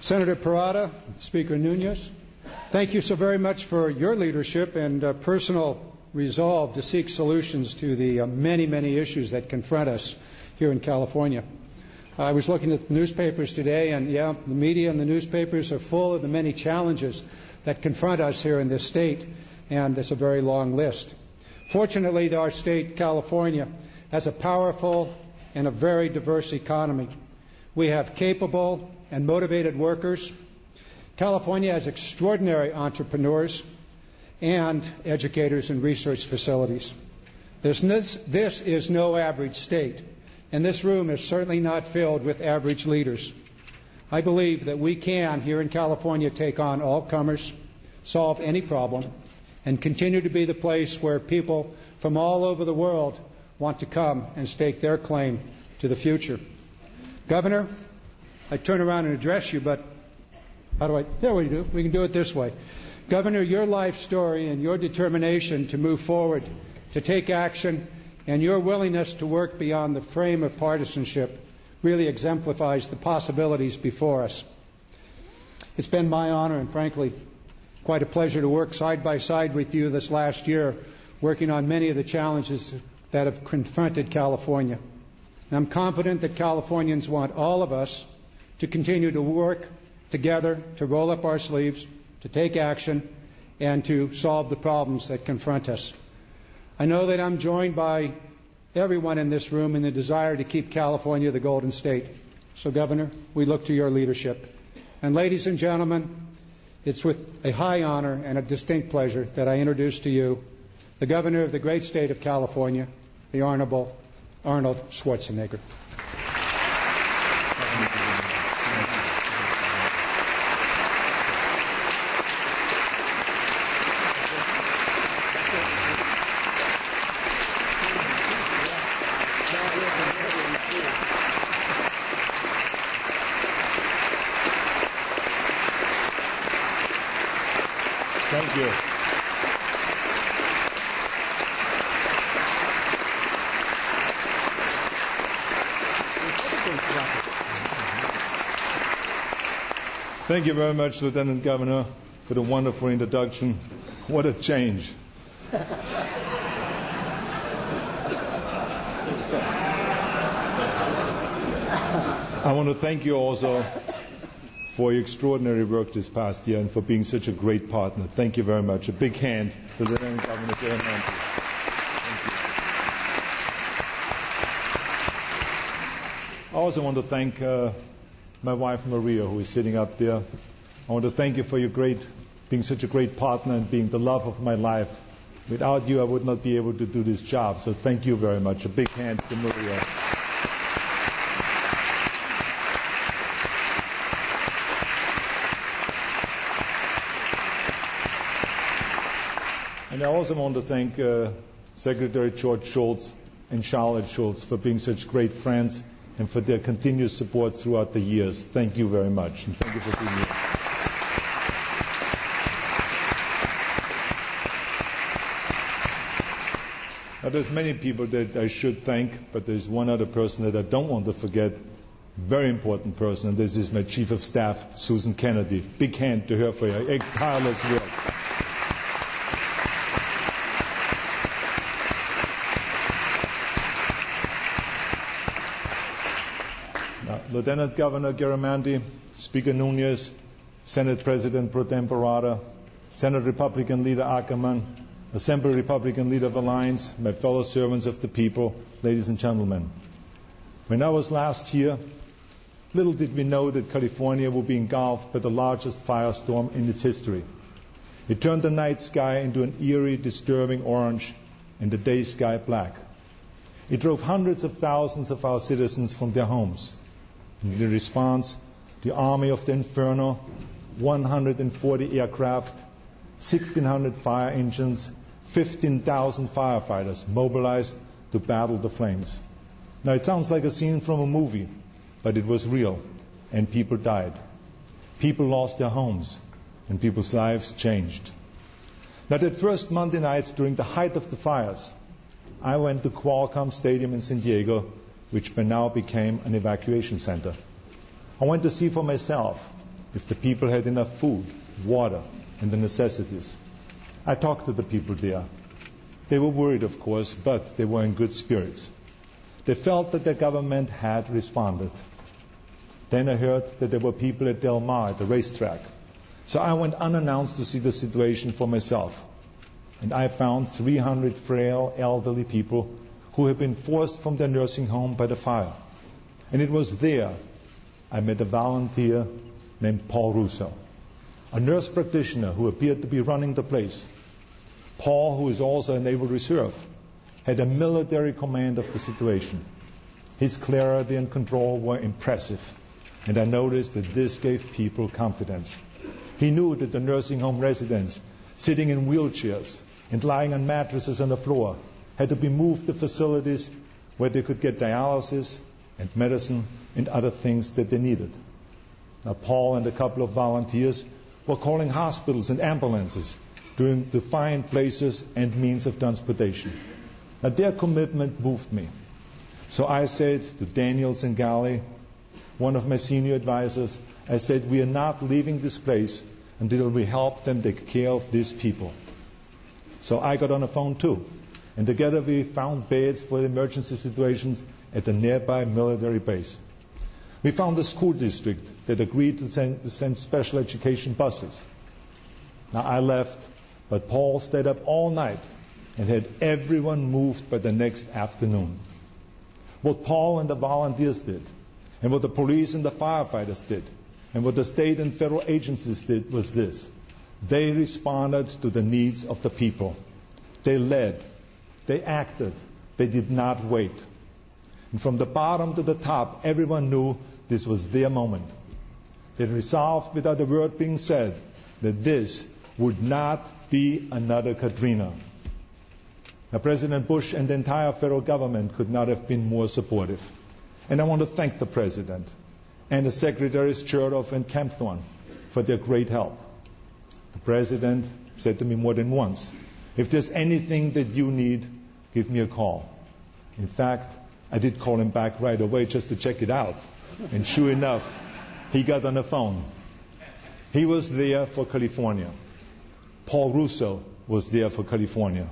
Senator Parada, Speaker Nunez, thank you so very much for your leadership and personal resolve to seek solutions to the many, many issues that confront us here in California. I was looking at the newspapers today, and yeah, the media and the newspapers are full of the many challenges that confront us here in this state, and it's a very long list. Fortunately, our state, California, has a powerful and a very diverse economy. We have capable and motivated workers. California has extraordinary entrepreneurs and educators and research facilities. This is no average state, and this room is certainly not filled with average leaders. I believe that we can, here in California, take on all comers, solve any problem, and continue to be the place where people from all over the world want to come and stake their claim to the future. Governor, I turn around and address you, but there we do. We can do it this way. Governor, your life story and your determination to move forward, to take action, and your willingness to work beyond the frame of partisanship really exemplifies the possibilities before us. It's been my honor and, frankly, quite a pleasure to work side by side with you this last year, working on many of the challenges that have confronted California. And I'm confident that Californians want all of us to continue to work together, to roll up our sleeves, to take action, and to solve the problems that confront us. I know that I'm joined by everyone in this room in the desire to keep California the Golden State. So, Governor, we look to your leadership. And ladies and gentlemen, it's with a high honor and a distinct pleasure that I introduce to you the Governor of the great state of California, the Honorable Arnold Schwarzenegger. Thank you. Thank you very much, Lieutenant Governor, for the wonderful introduction. What a change. I want to thank you also for your extraordinary work this past year and for being such a great partner. Thank you very much. A big hand to Lieutenant Governor Garamanti. Thank you. I also want to thank my wife Maria, who is sitting up there. I want to thank you for your being such a great partner and being the love of my life. Without you, I would not be able to do this job. So thank you very much. A big hand to Maria. And I also want to thank Secretary George Shultz and Charlotte Schultz for being such great friends and for their continuous support throughout the years. Thank you very much, and thank you for being here. Now, there's many people that I should thank, but there's one other person that I don't want to forget, very important person, and this is my Chief of Staff, Susan Kennedy. Big hand to her for your tireless work. Lieutenant Governor Garamanti, Speaker Nunez, Senate President Pro Tem Parada, Senate Republican Leader Ackerman, Assembly Republican Leader of Alliance, my fellow servants of the people, ladies and gentlemen. When I was last here, little did we know that California would be engulfed by the largest firestorm in its history. It turned the night sky into an eerie, disturbing orange and the day sky black. It drove hundreds of thousands of our citizens from their homes. In response, the Army of the Inferno, 140 aircraft, 1,600 fire engines, 15,000 firefighters mobilized to battle the flames. Now, it sounds like a scene from a movie, but it was real, and people died. People lost their homes, and people's lives changed. Now, that first Monday night during the height of the fires, I went to Qualcomm Stadium in San Diego which by now became an evacuation center. I went to see for myself if the people had enough food, water, and the necessities. I talked to the people there. They were worried, of course, but they were in good spirits. They felt that their government had responded. Then I heard that there were people at Del Mar at the racetrack. So I went unannounced to see the situation for myself. And I found 300 frail, elderly people who had been forced from their nursing home by the fire. And it was there I met a volunteer named Paul Russo, a nurse practitioner who appeared to be running the place. Paul, who is also a Naval Reserve, had a military command of the situation. His clarity and control were impressive, and I noticed that this gave people confidence. He knew that the nursing home residents, sitting in wheelchairs and lying on mattresses on the floor, had to be moved to facilities where they could get dialysis and medicine and other things that they needed. Now, Paul and a couple of volunteers were calling hospitals and ambulances to find places and means of transportation. Now, their commitment moved me. So I said to Daniel Zingali, one of my senior advisors, I said, we are not leaving this place until we help them take care of these people. So I got on the phone too. And together we found beds for emergency situations at the nearby military base. We found a school district that agreed to send special education buses. Now I left, but Paul stayed up all night and had everyone moved by the next afternoon. What Paul and the volunteers did, and what the police and the firefighters did, and what the state and federal agencies did was this. They responded to the needs of the people. They led. They acted. They did not wait. And from the bottom to the top, everyone knew this was their moment. They resolved, without a word being said, that this would not be another Katrina. Now, President Bush and the entire federal government could not have been more supportive. And I want to thank the President and the Secretaries Chertoff and Kempthorne for their great help. The President said to me more than once, if there's anything that you need, give me a call. In fact, I did call him back right away just to check it out. And sure enough, he got on the phone. He was there for California. Paul Russo was there for California.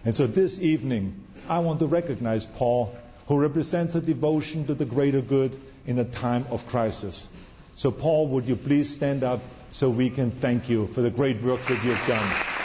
And so this evening, I want to recognize Paul, who represents a devotion to the greater good in a time of crisis. So Paul, would you please stand up so we can thank you for the great work that you've done.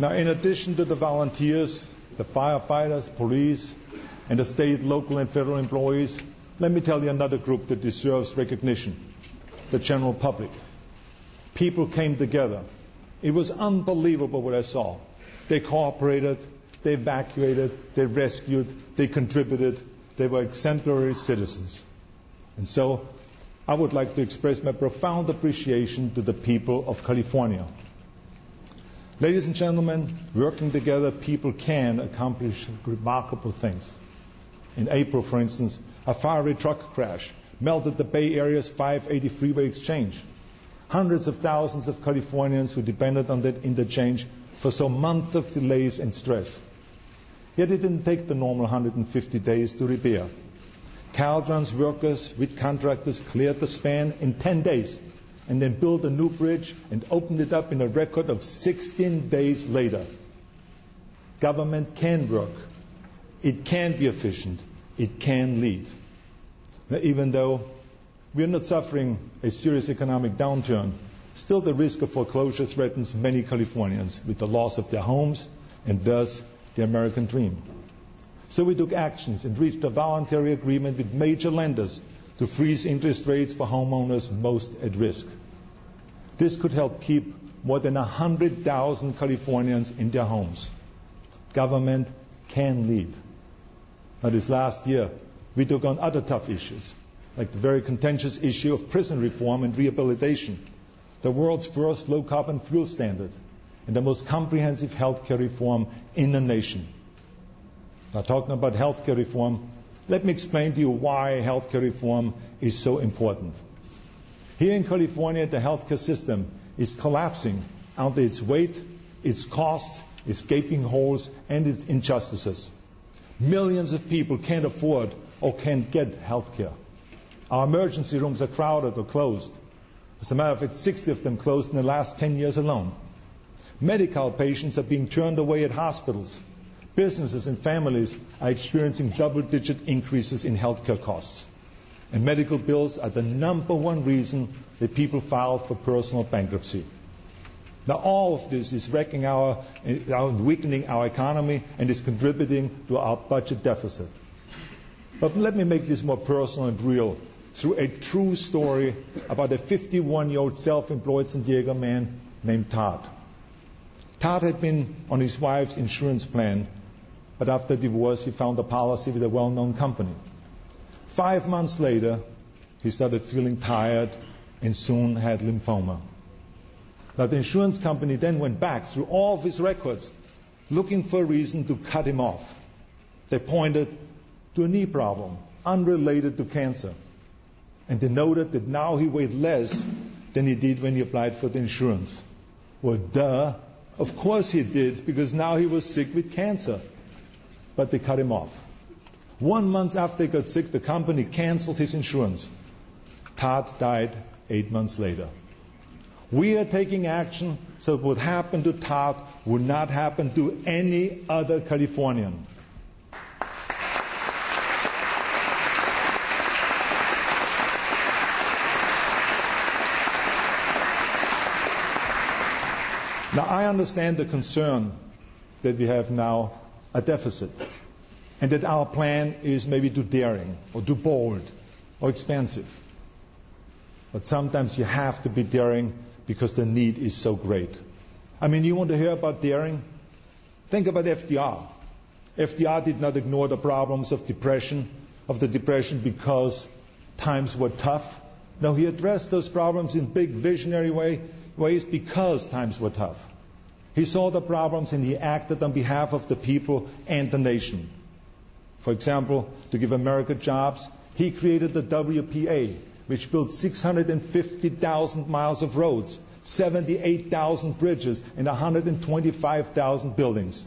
Now, in addition to the volunteers, the firefighters, police, and the state, local, and federal employees, let me tell you another group that deserves recognition, the general public. People came together. It was unbelievable what I saw. They cooperated, they evacuated, they rescued, they contributed. They were exemplary citizens. And so I would like to express my profound appreciation to the people of California. Ladies and gentlemen, working together, people can accomplish remarkable things. In April, for instance, a fiery truck crash melted the Bay Area's 580 freeway exchange. Hundreds of thousands of Californians who depended on that interchange foresaw months of delays and stress. Yet it didn't take the normal 150 days to repair. Caltrans workers with contractors cleared the span in 10 days and then built a new bridge and opened it up in a record of 16 days later. Government can work. It can be efficient. It can lead. Now, even though we are not suffering a serious economic downturn, still the risk of foreclosure threatens many Californians with the loss of their homes and thus the American dream. So we took actions and reached a voluntary agreement with major lenders to freeze interest rates for homeowners most at risk. This could help keep more than 100,000 Californians in their homes. Government can lead. Now, this last year, we took on other tough issues. like the very contentious issue of prison reform and rehabilitation, the world's first low-carbon fuel standard, and the most comprehensive healthcare reform in the nation. Now, talking about healthcare reform, let me explain to you why healthcare reform is so important. Here in California, the healthcare system is collapsing under its weight, its costs, its gaping holes, and its injustices. Millions of people can't afford or can't get health care. Our emergency rooms are crowded or closed. As a matter of fact, 60 of them closed in the last 10 years alone. Medical patients are being turned away at hospitals. Businesses and families are experiencing double-digit increases in healthcare costs. And medical bills are the #1 reason that people file for personal bankruptcy. Now, all of this is weakening our economy and is contributing to our budget deficit. But let me make this more personal and real through a true story about a 51-year-old self-employed San Diego man named Todd. Todd had been on his wife's insurance plan, but after divorce, he found a policy with a well-known company. 5 months later, he started feeling tired and soon had lymphoma. Now, the insurance company then went back through all of his records, looking for a reason to cut him off. They pointed to a knee problem, unrelated to cancer. And they noted that now he weighed less than he did when he applied for the insurance. Well, duh. Of course he did, because now he was sick with cancer. But they cut him off. 1 month after he got sick, the company canceled his insurance. Todd died 8 months later. We are taking action so what happened to Todd would not happen to any other Californian. Now, I understand the concern that we have now a deficit, and that our plan is maybe too daring or too bold or expensive. But sometimes you have to be daring because the need is so great. I mean, you want to hear about daring? Think about FDR. FDR did not ignore the problems of the depression because times were tough. No, he addressed those problems in big visionary ways because times were tough. He saw the problems and he acted on behalf of the people and the nation. For example, to give America jobs, he created the WPA, which built 650,000 miles of roads, 78,000 bridges, and 125,000 buildings.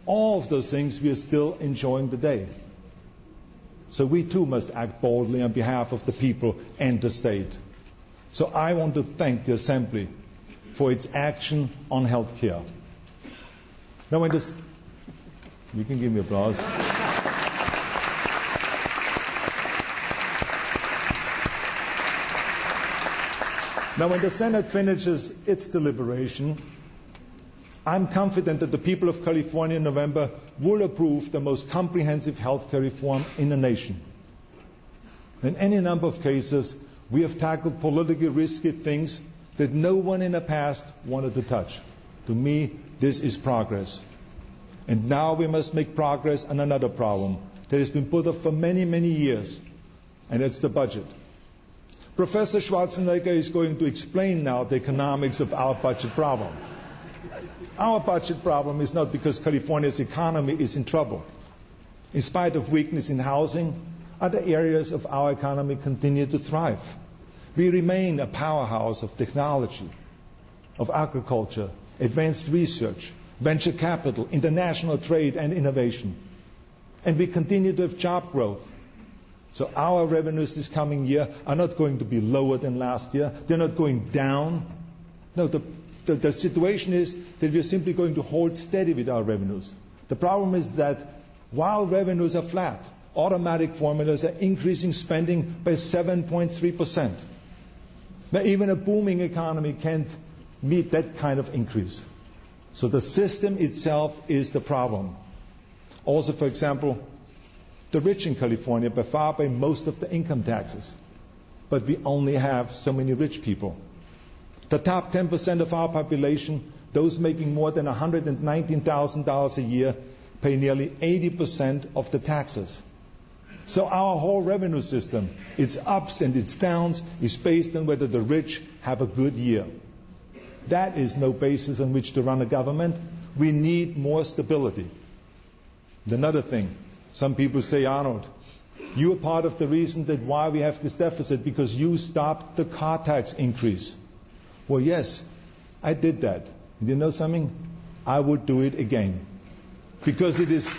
All of those things we are still enjoying today. So we too must act boldly on behalf of the people and the state. So I want to thank the Assembly for its action on health care. Now, you can give me applause. Now, when the Senate finishes its deliberation, I'm confident that the people of California in November will approve the most comprehensive health care reform in the nation. In any number of cases, we have tackled politically risky things that no one in the past wanted to touch. To me, this is progress. And now we must make progress on another problem that has been put off for many, many years, and it's the budget. Professor Schwarzenegger is going to explain now the economics of our budget problem. Our budget problem is not because California's economy is in trouble. In spite of weakness in housing, other areas of our economy continue to thrive. We remain a powerhouse of technology, of agriculture, advanced research, venture capital, international trade, and innovation. And we continue to have job growth. So our revenues this coming year are not going to be lower than last year. They're not going down. No, the situation is that we're simply going to hold steady with our revenues. The problem is that while revenues are flat, automatic formulas are increasing spending by 7.3%. Now, even a booming economy can't meet that kind of increase. So the system itself is the problem. Also, for example, the rich in California by far pay most of the income taxes, but we only have so many rich people. The top 10% of our population, those making more than $119,000 a year, pay nearly 80% of the taxes. So our whole revenue system, its ups and its downs, is based on whether the rich have a good year. That is no basis on which to run a government. We need more stability. And another thing, some people say, Arnold, you are part of the reason that why we have this deficit because you stopped the car tax increase. Well, yes, I did that. And you know something? I would do it again. Because it is...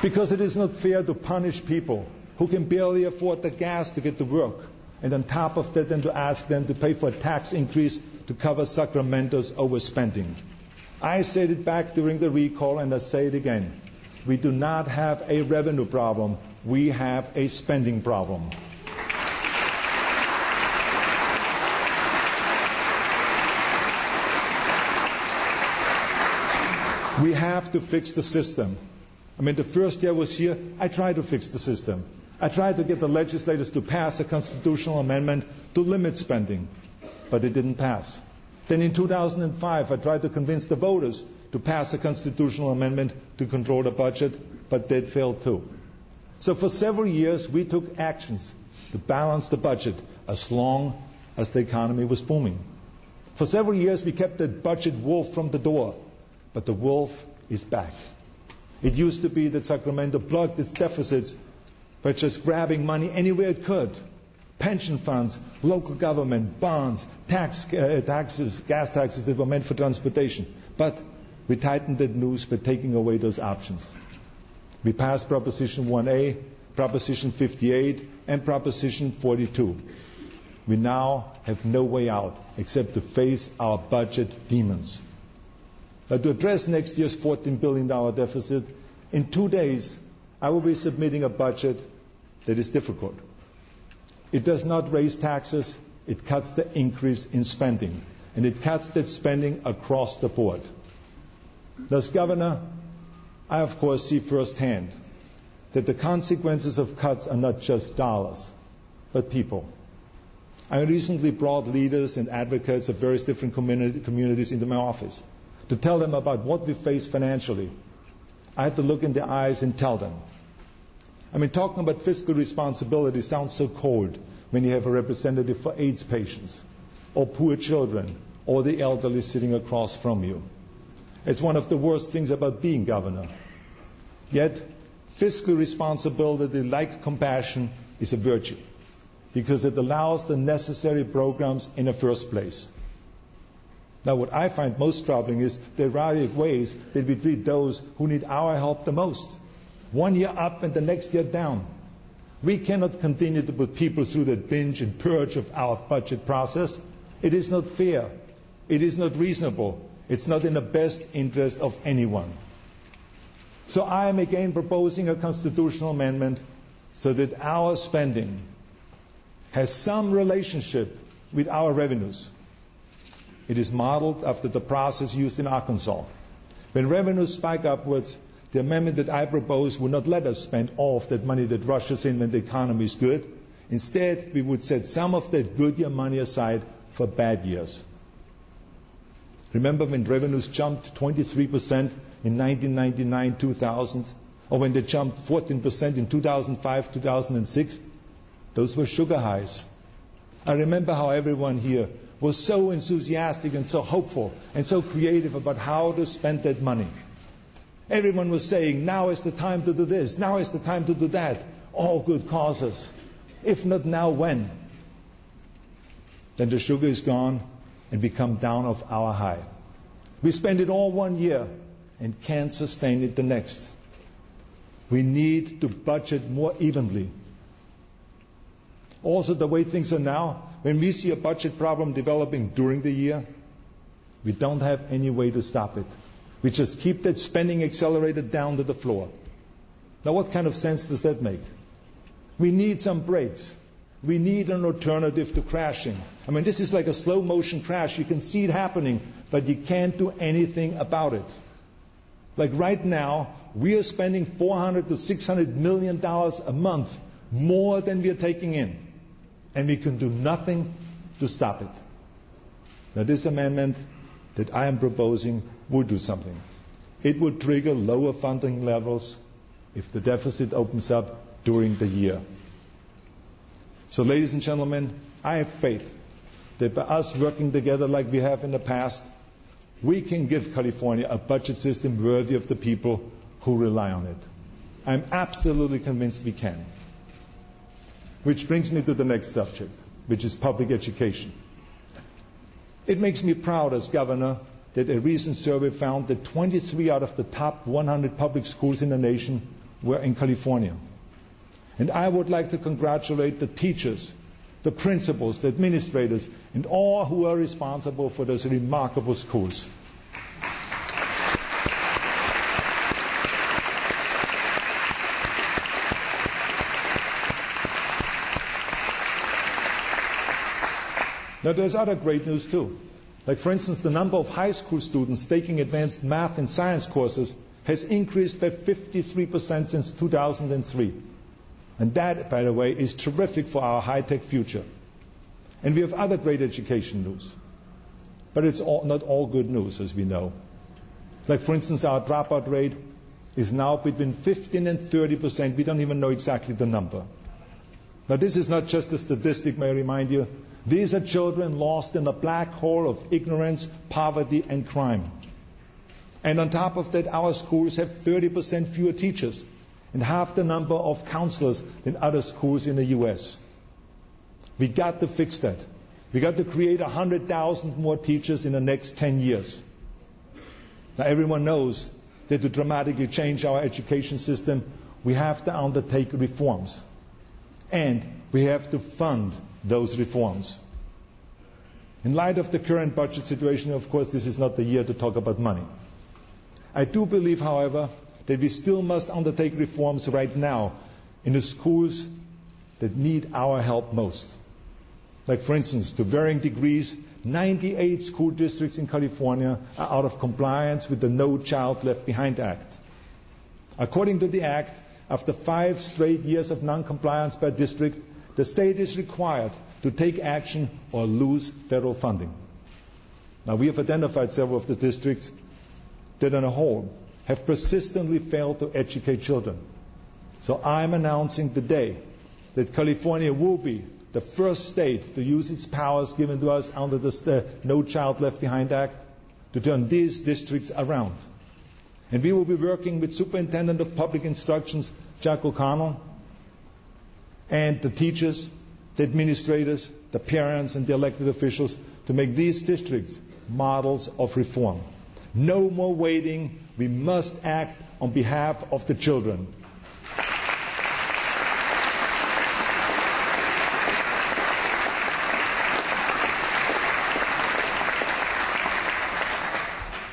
Because it is not fair to punish people who can barely afford the gas to get to work, and on top of that then to ask them to pay for a tax increase to cover Sacramento's overspending. I said it back during the recall and I say it again. We do not have a revenue problem, we have a spending problem. We have to fix the system. I mean, the first year I was here, I tried to fix the system. I tried to get the legislators to pass a constitutional amendment to limit spending, but it didn't pass. Then in 2005, I tried to convince the voters to pass a constitutional amendment to control the budget, but that failed too. So for several years, we took actions to balance the budget as long as the economy was booming. For several years, we kept the budget wolf from the door, but the wolf is back. It used to be that Sacramento plugged its deficits by just grabbing money anywhere it could. Pension funds, local government, bonds, taxes, gas taxes that were meant for transportation. But we tightened the noose by taking away those options. We passed Proposition 1A, Proposition 58, and Proposition 42. We now have no way out except to face our budget demons. Now, to address next year's $14 billion deficit, in 2 days, I will be submitting a budget that is difficult. It does not raise taxes, it cuts the increase in spending, and it cuts that spending across the board. Thus, Governor, I of course see firsthand that the consequences of cuts are not just dollars, but people. I recently brought leaders and advocates of various different communities into my office to tell them about what we face financially. I had to look in their eyes and tell them. I mean, talking about fiscal responsibility sounds so cold when you have a representative for AIDS patients, or poor children, or the elderly sitting across from you. It's one of the worst things about being governor. Yet, fiscal responsibility, like compassion, is a virtue, because it allows the necessary programs in the first place. Now, what I find most troubling is the erratic ways that we treat those who need our help the most. 1 year up and the next year down. We cannot continue to put people through that binge and purge of our budget process. It is not fair. It is not reasonable. It's not in the best interest of anyone. So I am again proposing a constitutional amendment so that our spending has some relationship with our revenues. It is modeled after the process used in Arkansas. When revenues spike upwards, the amendment that I propose would not let us spend all of that money that rushes in when the economy is good. Instead, we would set some of that good year money aside for bad years. Remember when revenues jumped 23% in 1999-2000, or when they jumped 14% in 2005-2006? Those were sugar highs. I remember how everyone here was so enthusiastic and so hopeful and so creative about how to spend that money. Everyone was saying, now is the time to do this, now is the time to do that. All good causes. If not now, when? Then the sugar is gone and we come down off our high. We spend it all 1 year and can't sustain it the next. We need to budget more evenly. Also, the way things are now, when we see a budget problem developing during the year, we don't have any way to stop it. We just keep that spending accelerator down to the floor. Now, what kind of sense does that make? We need some brakes. We need an alternative to crashing. I mean, this is like a slow motion crash. You can see it happening, but you can't do anything about it. Like right now, we are spending $400 to $600 million a month more than we are taking in. And we can do nothing to stop it. Now, this amendment that I am proposing would do something. It would trigger lower funding levels if the deficit opens up during the year. So, ladies and gentlemen, I have faith that by us working together like we have in the past, we can give California a budget system worthy of the people who rely on it. I'm absolutely convinced we can. Which brings me to the next subject, which is public education. It makes me proud as governor that a recent survey found that 23 out of the top 100 public schools in the nation were in California. And I would like to congratulate the teachers, the principals, the administrators, and all who are responsible for those remarkable schools. Now, there's other great news too. Like, for instance, the number of high school students taking advanced math and science courses has increased by 53% since 2003. And that, by the way, is terrific for our high-tech future. And we have other great education news. But it's not all good news, as we know. Like, for instance, our dropout rate is now between 15 and 30%. We don't even know exactly the number. Now, this is not just a statistic, may I remind you. These are children lost in a black hole of ignorance, poverty, and crime. And on top of that, our schools have 30% fewer teachers and half the number of counselors than other schools in the U.S. We got to fix that. We got to create 100,000 more teachers in the next 10 years. Now, everyone knows that to dramatically change our education system, we have to undertake reforms. And we have to fund those reforms. In light of the current budget situation, of course, this is not the year to talk about money. I do believe, however, that we still must undertake reforms right now in the schools that need our help most. Like, for instance, to varying degrees, 98 school districts in California are out of compliance with the No Child Left Behind Act. According to the Act, after 5 straight years of non-compliance per district, the state is required to take action or lose federal funding. Now, we have identified several of the districts that, on a whole, have persistently failed to educate children. So I'm announcing today that California will be the first state to use its powers given to us under the No Child Left Behind Act to turn these districts around. And we will be working with Superintendent of Public Instructions, Jack O'Connell, and the teachers, the administrators, the parents, and the elected officials to make these districts models of reform. No more waiting. We must act on behalf of the children.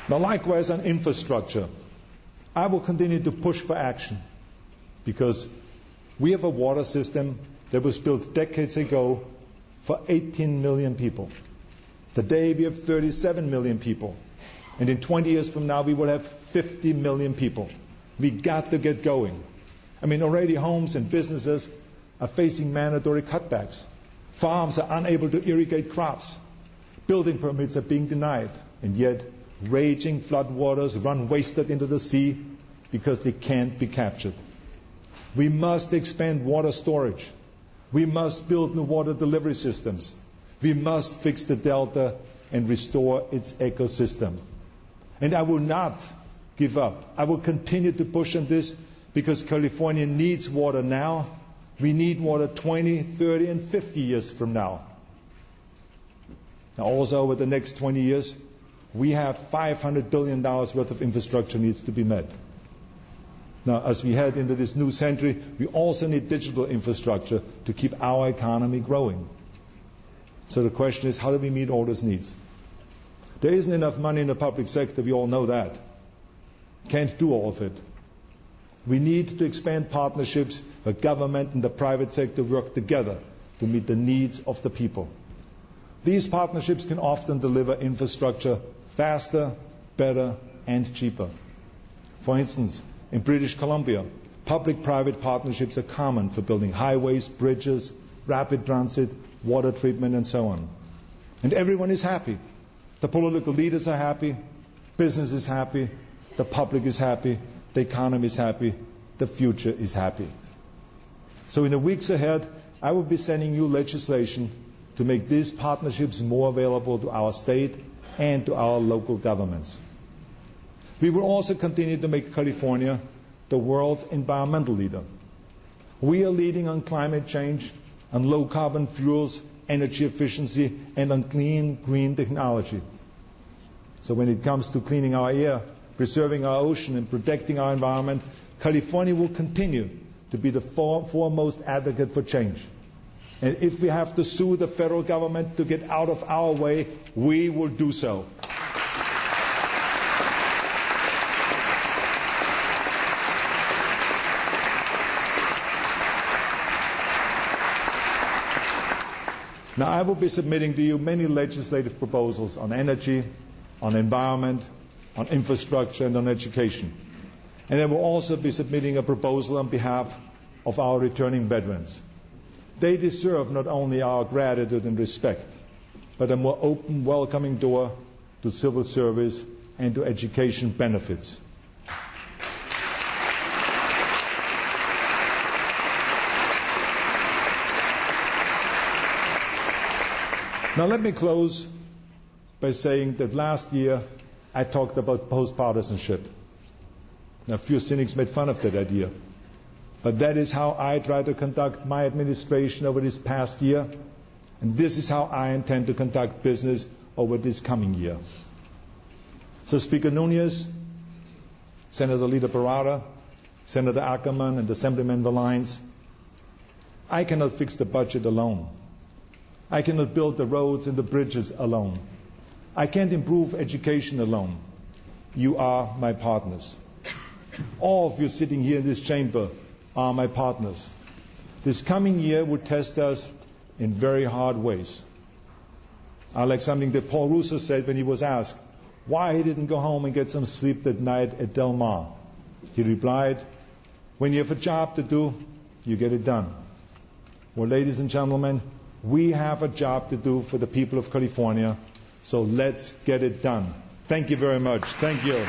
Now, likewise on infrastructure, I will continue to push for action because we have a water system that was built decades ago for 18 million people. Today we have 37 million people. And in 20 years from now we will have 50 million people. We got to get going. I mean, already homes and businesses are facing mandatory cutbacks. Farms are unable to irrigate crops. Building permits are being denied. And yet, raging floodwaters run wasted into the sea because they can't be captured. We must expand water storage. We must build new water delivery systems. We must fix the delta and restore its ecosystem. And I will not give up. I will continue to push on this because California needs water now. We need water 20, 30, and 50 years from now. Now, also over the next 20 years, we have $500 billion worth of infrastructure needs to be met. Now, as we head into this new century, we also need digital infrastructure to keep our economy growing. So the question is, how do we meet all those needs? There isn't enough money in the public sector, we all know that. Can't do all of it. We need to expand partnerships where government and the private sector work together to meet the needs of the people. These partnerships can often deliver infrastructure faster, better, and cheaper. For instance, in British Columbia, public-private partnerships are common for building highways, bridges, rapid transit, water treatment, and so on. And everyone is happy. The political leaders are happy, Business is happy, the public is happy, the economy is happy, the future is happy. So in the weeks ahead, I will be sending you legislation to make these partnerships more available to our state and to our local governments. We will also continue to make California the world's environmental leader. We are leading on climate change, on low carbon fuels, energy efficiency, and on clean, green technology. So when it comes to cleaning our air, preserving our ocean, and protecting our environment, California will continue to be the foremost advocate for change. And if we have to sue the federal government to get out of our way, we will do so. Now, I will be submitting to you many legislative proposals on energy, on environment, on infrastructure, and on education. And I will also be submitting a proposal on behalf of our returning veterans. They deserve not only our gratitude and respect, but a more open, welcoming door to civil service and to education benefits. Now let me close by saying that last year I talked about post-partisanship. Now, a few cynics made fun of that idea. But that is how I try to conduct my administration over this past year, and this is how I intend to conduct business over this coming year. So Speaker Nunes, Senator Leader Barada, Senator Ackerman, and Assemblyman Valines, I cannot fix the budget alone. I cannot build the roads and the bridges alone. I can't improve education alone. You are my partners. All of you sitting here in this chamber are my partners. This coming year will test us in very hard ways. I like something that Paul Russo said when he was asked why he didn't go home and get some sleep that night at Del Mar. He replied, when you have a job to do, you get it done. Well, ladies and gentlemen, we have a job to do for the people of California, so let's get it done. Thank you very much. Thank you.